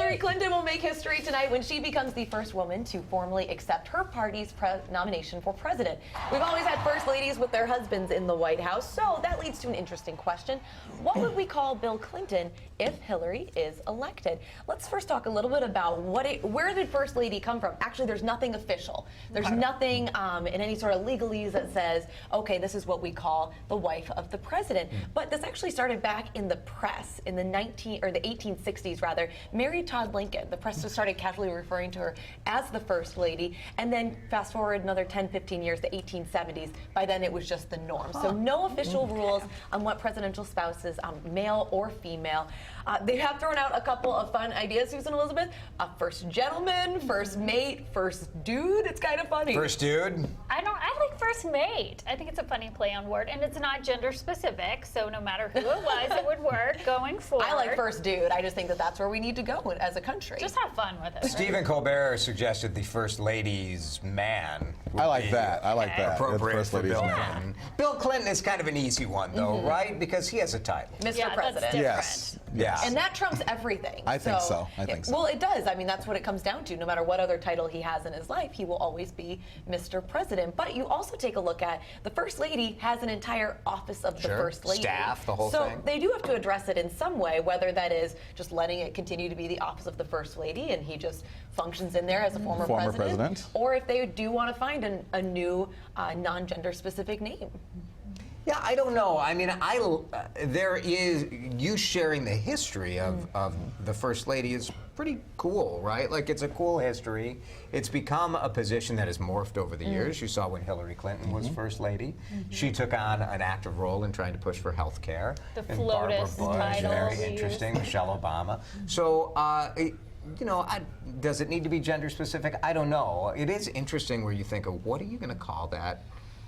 Hillary Clinton will make history tonight when she becomes the first woman to formally accept her party's nomination for president. We've always had first ladies with their husbands in the White House, so that leads to an interesting question. What would we call Bill Clinton if Hillary is elected? Let's first talk a little bit about where did First Lady come from? Actually, there's nothing official. There's nothing in any sort of legalese that says, okay, this is what we call the wife of the president. But this actually started back in the press in the 1860s rather. Mary Todd Lincoln, the press just started casually referring to her as the First Lady, and then fast forward another 10-15 years, the 1870s, by then it was just the norm. So no official rules on what presidential spouses, male or female. They have thrown out a couple of fun ideas, Susan Elizabeth. First gentleman, first mate, first dude. It's kind of funny. First dude? I like first mate. I think it's a funny play on word, and it's not gender specific, so no matter who it was, it would work going forward. I like first dude. I just think that that's where we need to go as a country. Just have fun with it. Stephen Colbert suggested the First Lady's man. I like that. I like that. Appropriate for Bill man. Clinton. Bill Clinton is kind of an easy one, though, right? Because he has a title. Mr. President. That's Yes. Yeah. And that trumps everything. I think so. I think so. Well, it does. I mean, that's what it comes down to. No matter what other title he has in his life, he will always be Mr. President. But you also take a look at the First Lady has an entire office of the First Lady. Staff, the whole thing. So they do have to address it in some way, whether that is just letting it continue to be the office of the First Lady and he just functions in there as a former president, or if they do want to find a new non-gender specific name. Yeah, I don't know. I mean, there is, you sharing the history of the First Lady is pretty cool, right? Like, it's a cool history. It's become a position that has morphed over the years. You saw when Hillary Clinton was First Lady. She took on an active role in trying to push for health care. The and Barbara FLOTUS Bush, title very we interesting. Michelle Obama. So, you know, does it need to be gender specific? I don't know. It is interesting where you think of, what are you going to call that?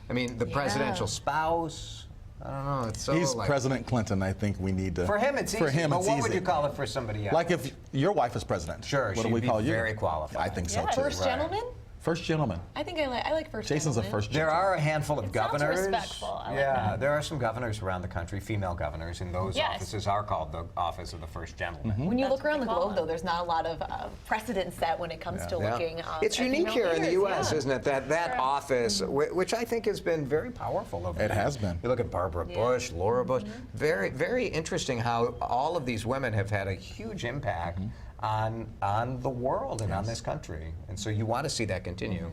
I mean, the presidential spouse. I don't know. It's so He's President Clinton. I think we need to. For him, it's easy. For him, but it's what easy. would you call it for somebody else? Like if your wife is president. Sure, What do we she'd call be you? very qualified. I think so Yes. too. First gentleman? First gentleman. I think I like first Jason's a gentleman. first There gentleman. are a handful of It sounds governors. respectful. I like Yeah, that. there are some governors around the country, female governors, and those Yes. offices are called the Office of the First Gentleman. When you That's look what around they the call globe, it. though, there's not a lot of precedent set when it comes to looking. It's at unique female here in the leaders, U.S., yeah. isn't it? That office, which I think has been very powerful over It the has years. been. You look at Barbara Bush, Laura Bush. Very, very interesting how all of these women have had a huge impact on the world and on this country. And so you want to see that continue.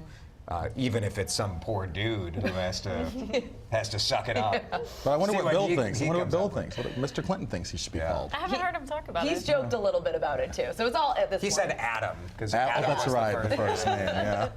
Even if it's some poor dude who has to suck it up. But I wonder See what Bill he thinks. I wonder what comes Bill up with. thinks. What Mr. Clinton thinks he should be called. I haven't heard him talk about He's it. joked a little bit about it too, so it's all at this He point. said Adam because Oh, Adam that's was right, the the first name. Yeah.